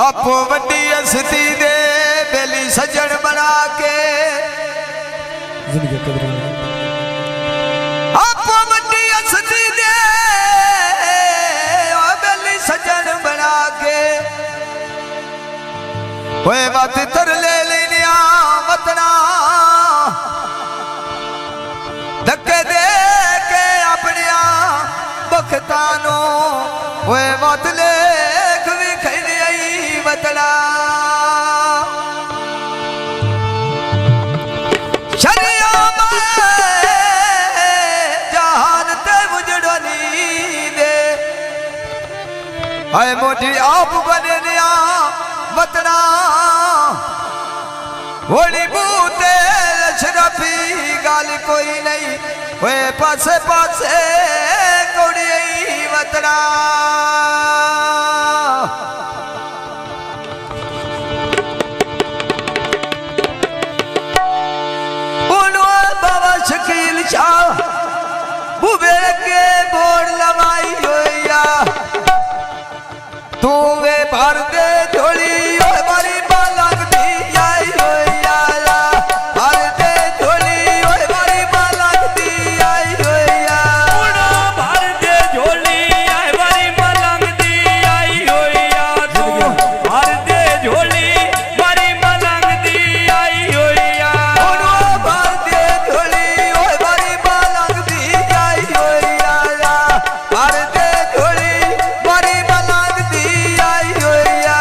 आपो वड्डी हस्ती दे बेली सजन बना के आपो वड्डी हस्ती दे बेली सजन बना के ओए बात तर ले लिया वतना धक्के दे के अपनिया बखतानो ओए बात लेख भी खैनी आई वतना शरिया जहान ते उजड़नी दे आए मोटी आप बने लिया वतना होली बूते शरफी गाल कोई नहीं वे पासे पासे कौड़ी वतना बाबा शकील शाह बुबे के बोर्ड लवाई होया तू वे भर दे झोली हमारी बालक दी आई होया भर दे झोली हमारी बालक दी आई होया भर दे झोली हमारी बालक दी आई होया तू भर दे झोली हमारी बालक दी आई होया भर दे झोली हमारी बालक दी आई होया भर दे झोली हमारी बालक दी आई होया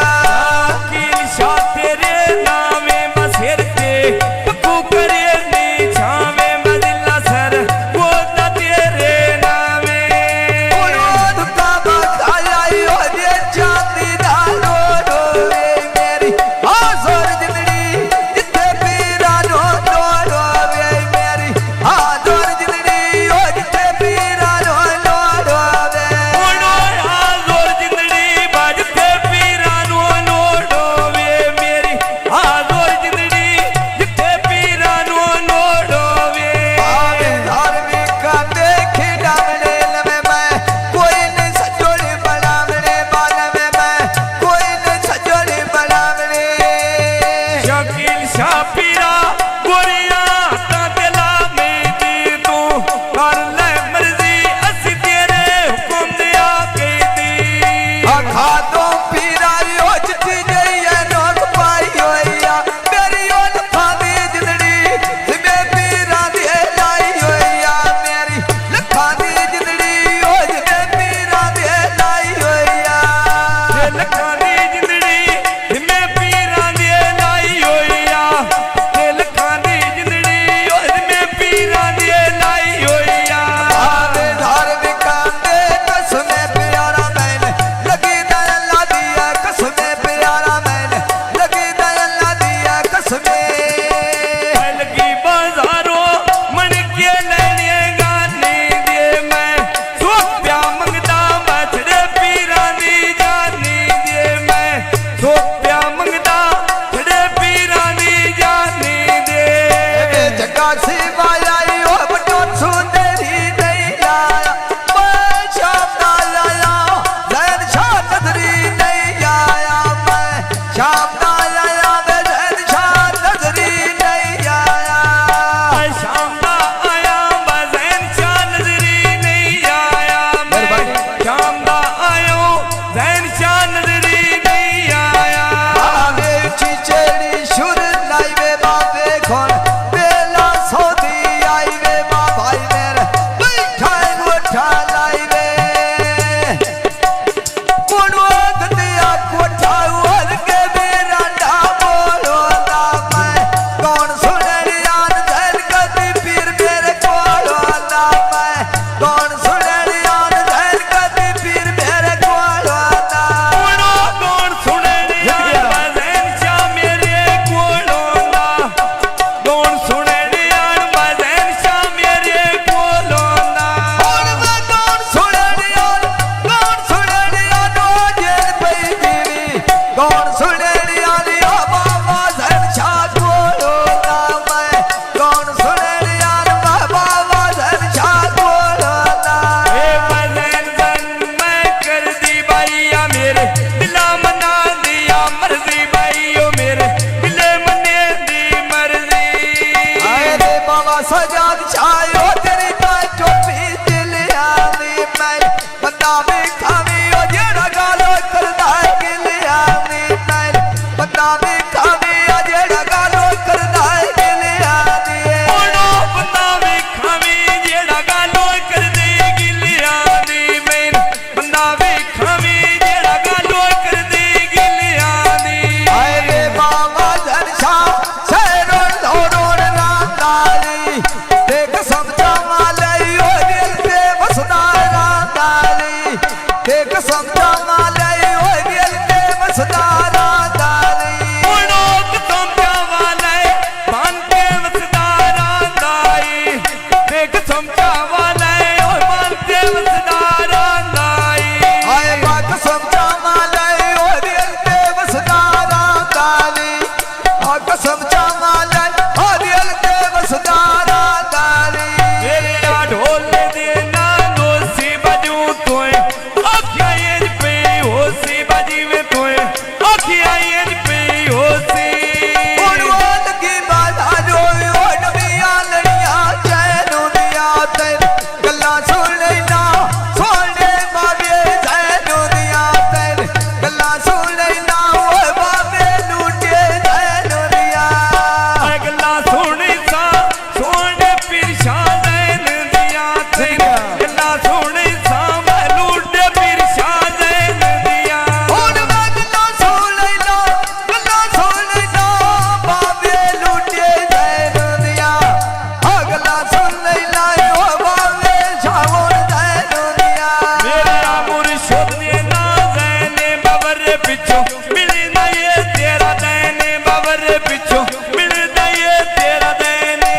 पिछो मिलना ये तेरा देने बाबर पिछो मिलना ये तेरा देने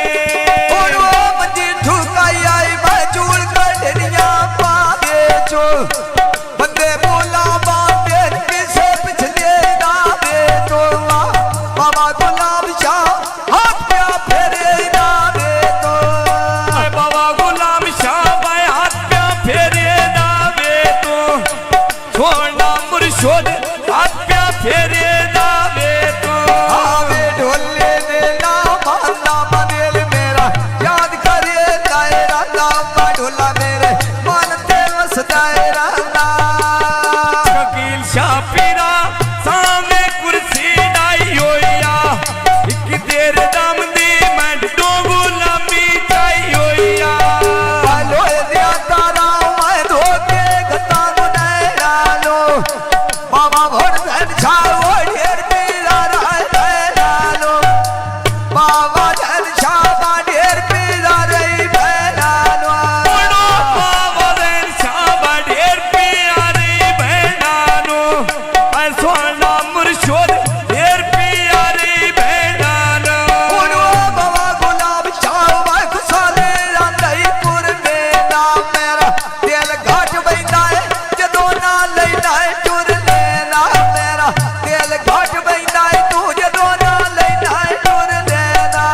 और वो मंजी ठुकाई आई मैं चूड़ कटरिया पागे चो बंदे बोला बाते किसे पिछले दावे तो बाबा गुलाब शाह हाथ पे फेरे दावे तो बाबा गुलाम शाह भाई हाथ पे फेरे दावे तो छोड़ना मुर्शोद हाथ पे फेरे दावे तो आवे ढोले ने नाम बनेल मेरा याद करे दायरा नाम ढोला मेरे मन ते वस दायरा शकील शाह पीरा सामने कुर्सी डाई होया एक तेरे दम दी मैं डो गुलामी चाई होया बालो दिया तारा मैं धोके गता मुनैरा लो बाबा भोर धन छाओ ढेर पीरा रह लो बाबा धन छाओ ढेर पीरा रही बहना लो बोलो बाबा देन शाह ढेर प्यारी बहनानो ऐ सोना मुर्शोद ढेर प्यारी बहनानो उड़ो बाबा गुलाब शाह मैं खुशाले रांदईपुर में नाम मेरा दिल घाट बैठा है जदों ना लेना है टुर लेना मेरा दिल घाट बैठा है तू जदों ना लेना है टुर लेना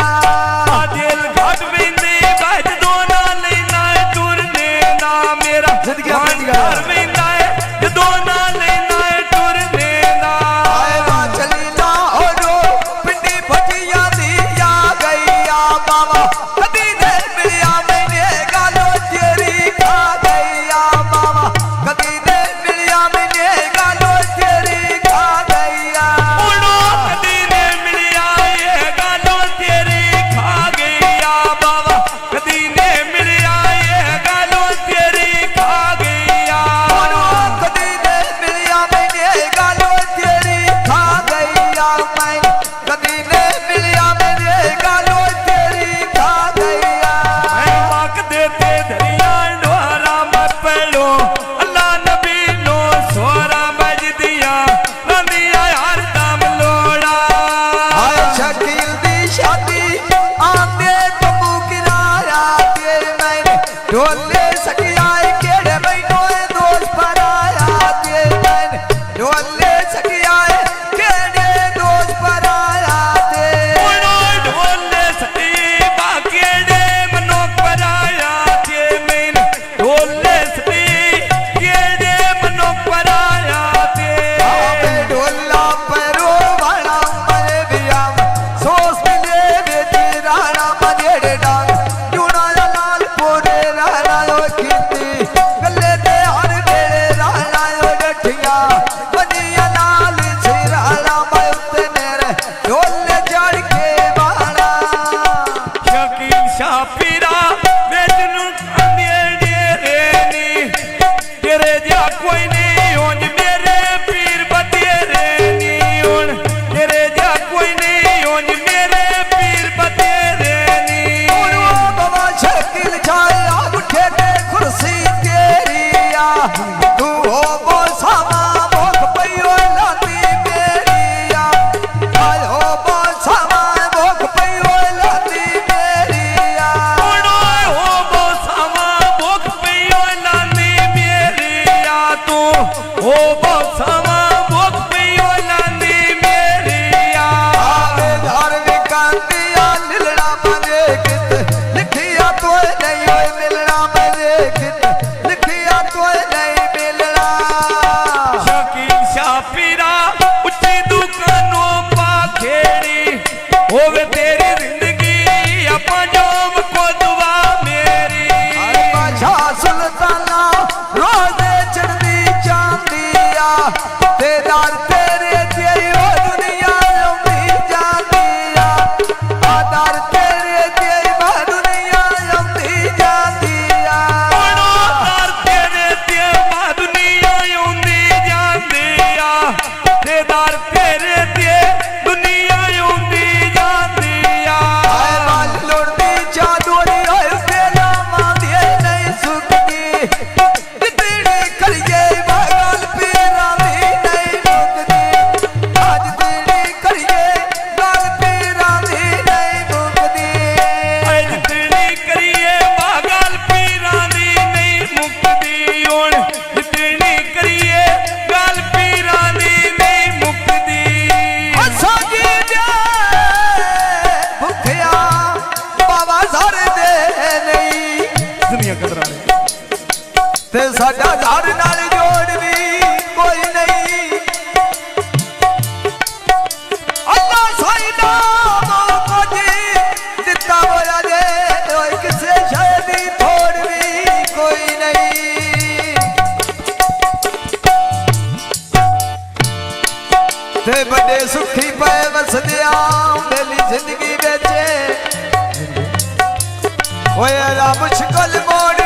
दिल घट बिंदी बैठ दोना लेना है टूर देना मेरा जिंदगी अपनी जगह। घर बिंदा है दोना लेना है टूर देना आए बा चली ना औरो पिंडी फटिया दिया गईया बाबा कदी दे मिलिया मैंने गालो तेरी खा गईया बाबा कदी दे मिलिया मैंने गालो तेरी खा गईया उड़ो कदी ने मिलिया ये गालों तेरी खा गईया बाबा कदी ने मिलिया ये गालों तेरी खा गईया उड़ो कदी दे मिलिया मैंने गालो तेरी खा गईया मैं कदी दे मिलिया मैंने गालो तेरी खा गईया मैं वाक देते दरिया डोरा मत पड़ो अल्लाह नबी नो सोरा बज दिया रंदिया हर दम लोड़ा हाय शकील दी शादी आंदे तबू किराया तेरे मैंने ढोले सकियाए केड़े महीनों दोस्त पर आया तेरे मैंने ढोले सकियाए केड़े दोस्त पर आया तेरे उड़ो ढोले सती बाकेड़े मनो पराया ते मैंने ढोले सती केड़े मनो पराया ते आवे ढोला परो वाला मरे बिया सोस मिले बेटी राणा मनेड़े डांग जुड़ा लाल पोरे राणा यो कीती गले ते हर बेड़े राणा यो डठिया बनिया लाल सिराणा मैं उत्ते मेरे ढोले जड़ के बाणा शकील शाह पीरा मैं तेनू अंधेरे रेनी तेरे जा कोई नहीं होंज मेरे पीर बतेरे नी होन तेरे जा कोई नहीं होंज मेरे पीर बतेरे नी उड़ो बाबा शकील छाया उठे के कुर्सी तेरिया तू हो वो सामा भोग पइयो लाती मेरिया आय हो वो सामा भोग पइयो लाती मेरिया उड़ो हो बो सामा भोग पियो लानी मेरिया तू हो बो सामा भोग पियो लानी मेरिया आवे धार्मिक कांतिया लिलड़ा मने कित लिखिया तो नहीं होए मिलना मने कित लिखिया तो नहीं मिलना शकील शाह पीरा उच्ची दुकानों पा खेड़ी होवे तेरी जिंदगी अपा जोम को दुआ मेरी बादशाह सुल्ताना रोजे चढ़दी चांदिया तेदार तेरे तेरी वो दुनिया लंबी जांदिया आदार तेरे तेरी वो दुनिया लंबी जांदिया उड़ो तार तेरे ते मा दुनिया यूंदी जांदिया तेदार तेरे ते दुनिया यूंदी जांदिया ते बड़े सुखी पे वसदिया मेरी जिंदगी बेचे ओए मुश्किल मोड़